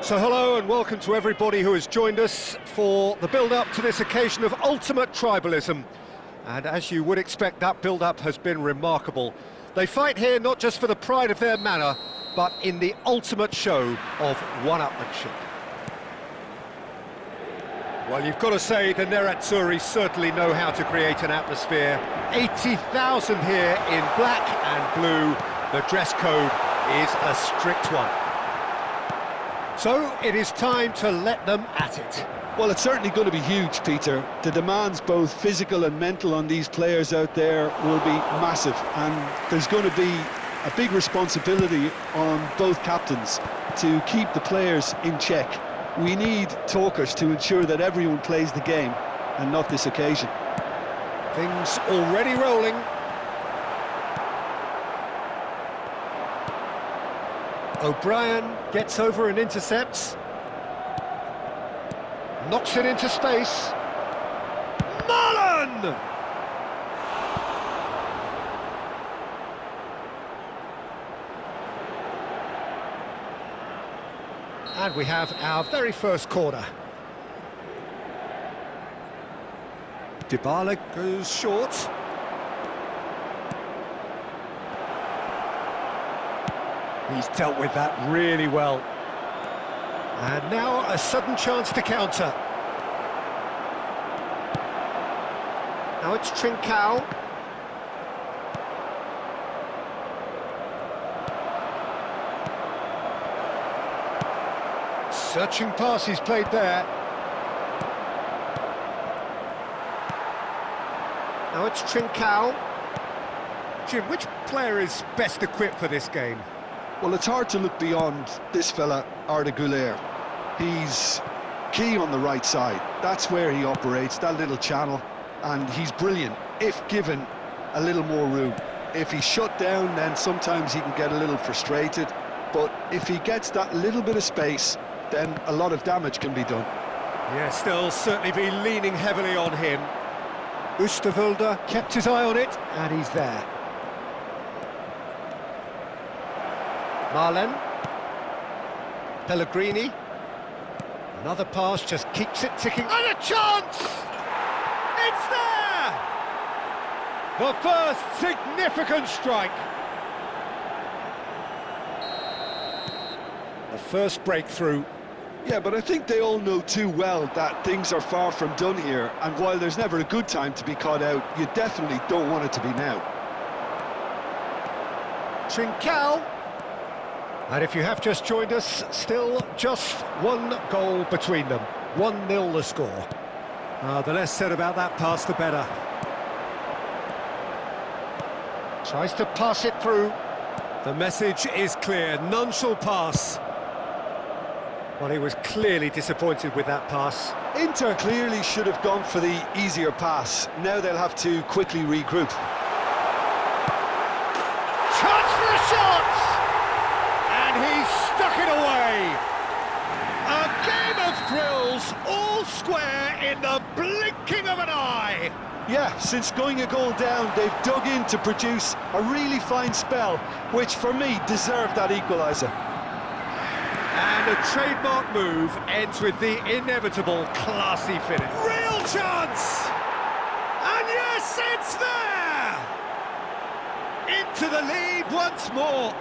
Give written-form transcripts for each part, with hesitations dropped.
So hello and welcome to everybody who has joined us for the build-up to this occasion of ultimate tribalism. And as you would expect, that build-up has been remarkable. They fight here not just for the pride of their manor, but in the ultimate show of one-upmanship. Well, you've got to say the Nerazzurri certainly know how to create an atmosphere. 80,000 here in black and blue. The dress code is a strict one. So it is time to let them at it. Well, it's certainly going to be huge, Peter. The demands, both physical and mental, on these players out there will be massive, and there's going to be a big responsibility on both captains to keep the players in check. We need talkers to ensure that everyone plays the game and not this occasion. Things already rolling. O'Brien gets over and intercepts. Knocks it into space. Mullen! And we have our very first corner. Dybala goes short. He's dealt with that really well. And now a sudden chance to counter. Now it's Trincao. Searching pass he's played there. Now it's Trincao. Jim, which player is best equipped for this game? Well, it's hard to look beyond this fella, Arda Güler. He's key on the right side. That's where he operates, that little channel, and he's brilliant if given a little more room. If he's shut down, then sometimes he can get a little frustrated, but if he gets that little bit of space, then a lot of damage can be done. Yes, they'll certainly be leaning heavily on him. Oosterwolde kept his eye on it, and he's there. Marlen. Pellegrini. Another pass just keeps it ticking. And a chance! It's there! The first significant strike. The first breakthrough. Yeah, but I think they all know too well that things are far from done here, and while there's never a good time to be caught out, you definitely don't want it to be now. Trincao. And if you have just joined us, still just one goal between them. 1-0 the score. The less said about that pass, the better. Tries to pass it through. The message is clear, none shall pass. Well, he was clearly disappointed with that pass. Inter clearly should have gone for the easier pass. Now they'll have to quickly regroup. Chance for a shot! And he's stuck it away! A game of thrills, all square in the blinking of an eye! Yeah, since going a goal down, they've dug in to produce a really fine spell, which for me deserved that equaliser. And a trademark move ends with the inevitable classy finish. Real chance! And yes, it's there! Into the lead once more.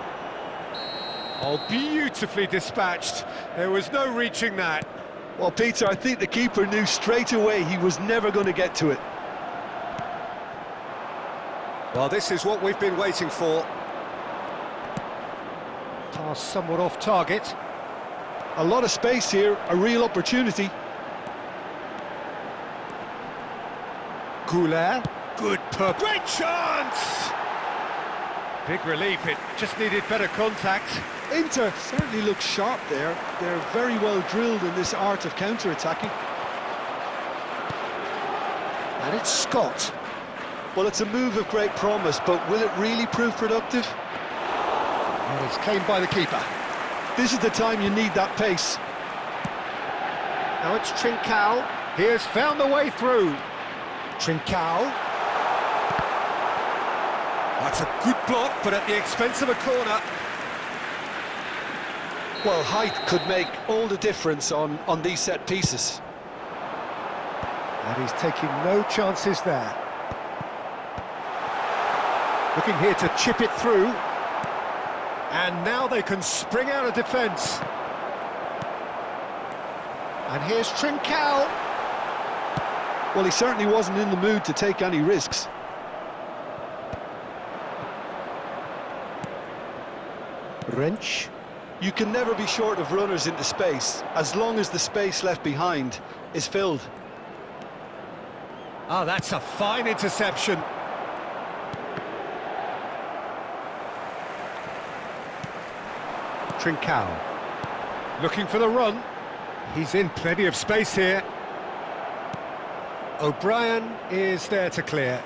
Oh, beautifully dispatched. There was no reaching that. Well, Peter, I think the keeper knew straight away he was never going to get to it. Well, this is what we've been waiting for. Pass somewhat off target. A lot of space here, a real opportunity. Güler, good purpose. Great chance! Big relief, it just needed better contact. Inter certainly looks sharp there. They're very well drilled in this art of counter-attacking. And it's Scott. Well, it's a move of great promise, but will it really prove productive? And it's claimed by the keeper. This is the time you need that pace. Now it's Trincao. He has found the way through. Trincao. That's a good block, but at the expense of a corner. Well, height could make all the difference on these set pieces. And he's taking no chances there. Looking here to chip it through. And now they can spring out of defence. And here's Trincao. Well, he certainly wasn't in the mood to take any risks. Wrench. You can never be short of runners into space, as long as the space left behind is filled. Oh, that's a fine interception. Trincao. Looking for the run. He's in plenty of space here. O'Brien is there to clear.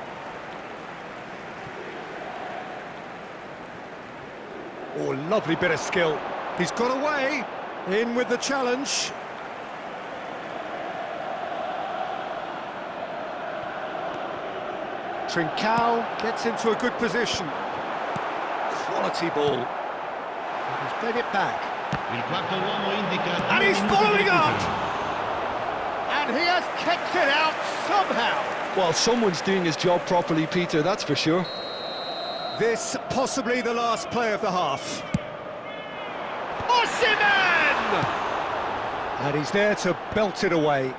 Oh, lovely bit of skill. He's got away. In with the challenge. Trincao gets into a good position. Quality ball. He's played it back. And he's following up! And he has kicked it out somehow. Well, someone's doing his job properly, Peter, that's for sure. This possibly the last play of the half. Osimhen! And he's there to belt it away. Well,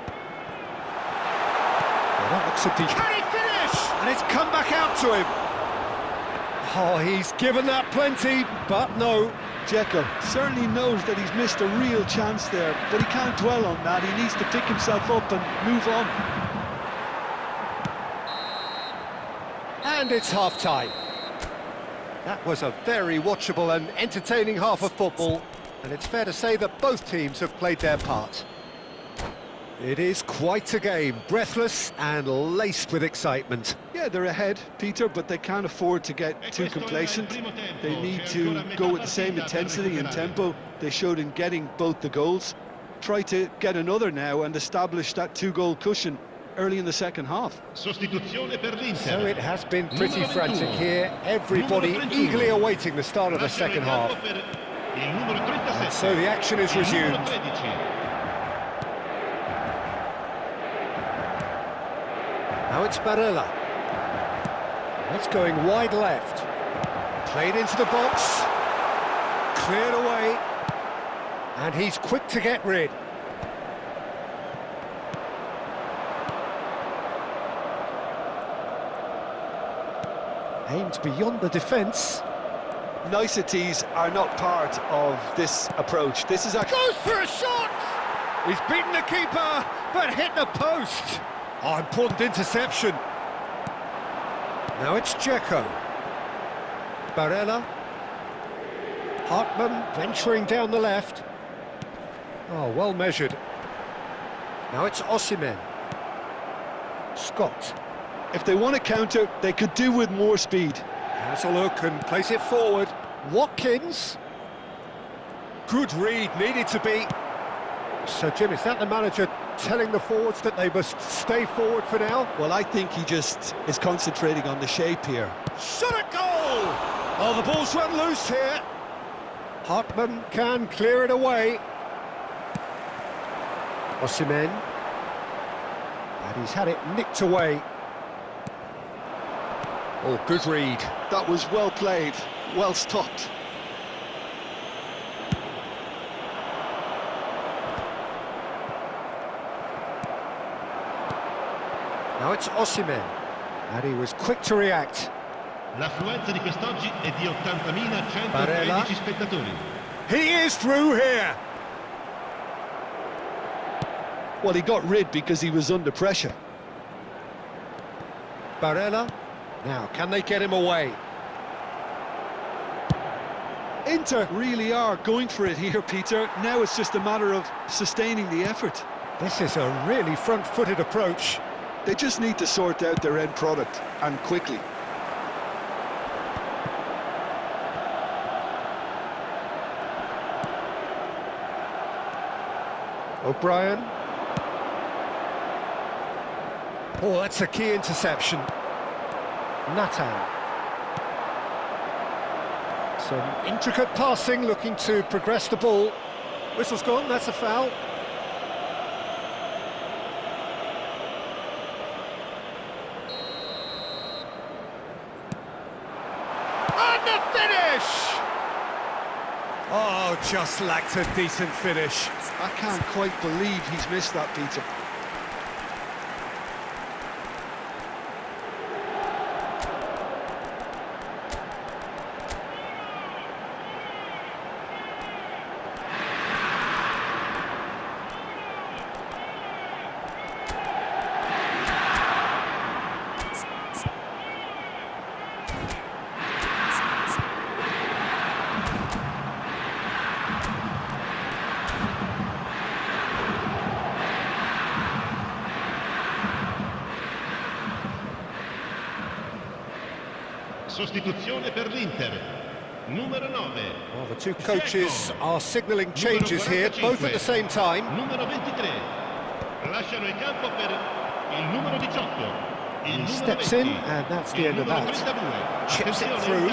that looks a Can he finish? And it's come back out to him. Oh, he's given that plenty, but no. Dzeko certainly knows that he's missed a real chance there, but he can't dwell on that. He needs to pick himself up and move on. And it's half-time. That was a very watchable and entertaining half of football, and it's fair to say that both teams have played their part. It is quite a game, breathless and laced with excitement. Yeah, they're ahead, Peter, but they can't afford to get too complacent. They need to go with the same intensity and tempo they showed in getting both the goals. Try to get another now and establish that two-goal cushion early in the second half. So it has been pretty frantic here, everybody eagerly awaiting the start of the second half. And so the action is resumed. Now it's Barella. That's going wide left. Played into the box. Cleared away. And he's quick to get rid. Aims beyond the defence. Niceties are not part of this approach. This is actually... Goes for a shot! He's beaten the keeper, but hit the post. Oh, important interception. Now it's Dzeko. Barella. Hartman venturing down the left. Oh, well measured. Now it's Osimhen. Scott. If they want to counter, they could do with more speed. Has a look and place it forward. Watkins. Good read, needed to be. So, Jim, is that the manager telling the forwards that they must stay forward for now? Well, I think he just is concentrating on the shape here. Shot at goal! Oh, the ball's run loose here. Hartman can clear it away. Osimhen. And he's had it nicked away. Oh, good read. That was well played, well stopped. Now it's Osimhen, and he was quick to react. L'affluenza di quest'oggi è di 80.113 Barella. spettatori. He is through here. Well, he got rid because he was under pressure. Barella. Now, can they get him away? Inter really are going for it here, Peter. Now it's just a matter of sustaining the effort. This is a really front-footed approach. They just need to sort out their end product, and quickly. O'Brien. Oh, that's a key interception. Nathan. Some intricate passing, looking to progress the ball. Whistle's gone, that's a foul. And the finish! Oh, just lacked a decent finish. I can't quite believe he's missed that, Peter. Sostituzione per l'Inter. Numero 9. Well, the two coaches are signalling changes here, both at the same time. Numero 23. Lasciano il campo per il numero 18. He steps in, and that's the end of that. Chips it through.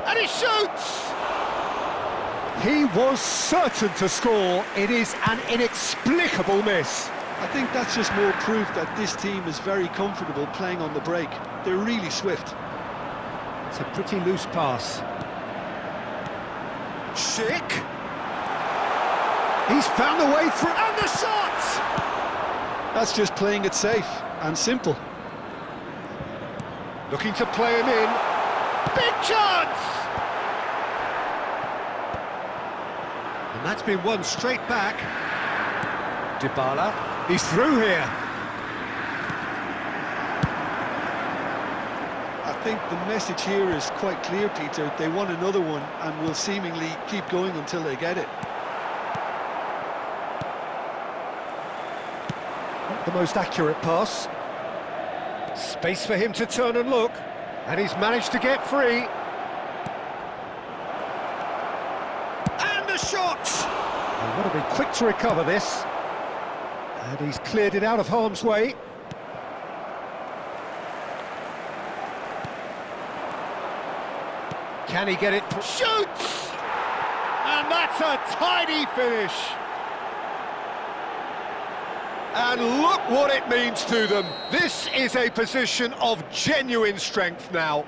And he shoots! He was certain to score. It is an inexplicable miss. I think that's just more proof that this team is very comfortable playing on the break. They're really swift. It's a pretty loose pass. Schick. He's found a way through, and the shot! That's just playing it safe and simple. Looking to play him in. Big chance! And that's been won straight back. Dybala, he's through here. I think the message here is quite clear, Peter. They want another one and will seemingly keep going until they get it. Not the most accurate pass. Space for him to turn and look. And he's managed to get free. And the shot! They've got to be quick to recover this. And he's cleared it out of harm's way. Can he get it? Shoots! And that's a tidy finish. And look what it means to them. This is a position of genuine strength now.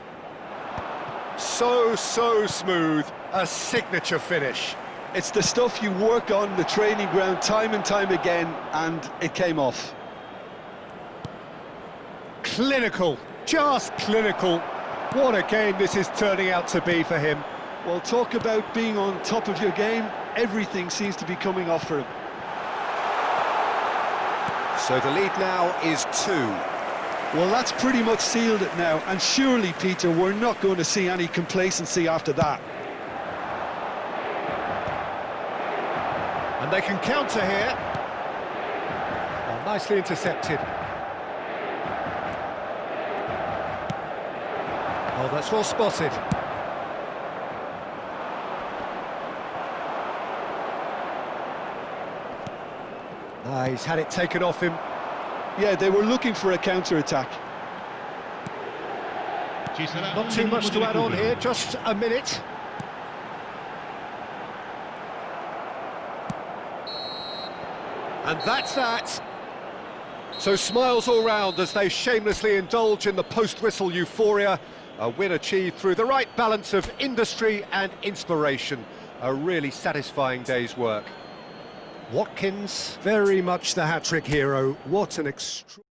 So smooth. A signature finish. It's the stuff you work on the training ground time and time again, and it came off. Clinical, just clinical. What a game this is turning out to be for him. Well, talk about being on top of your game. Everything seems to be coming off for him. So the lead now is 2. Well, that's pretty much sealed it now, and surely, Peter, we're not going to see any complacency after that. And they can counter here. Oh, nicely intercepted. Oh, that's well spotted. He's had it taken off him. Yeah, they were looking for a counter-attack. Not too much to add on here, just a minute. And that's that. So smiles all round as they shamelessly indulge in the post-whistle euphoria. A win achieved through the right balance of industry and inspiration. A really satisfying day's work. Watkins, very much the hat-trick hero. What an extraordinary...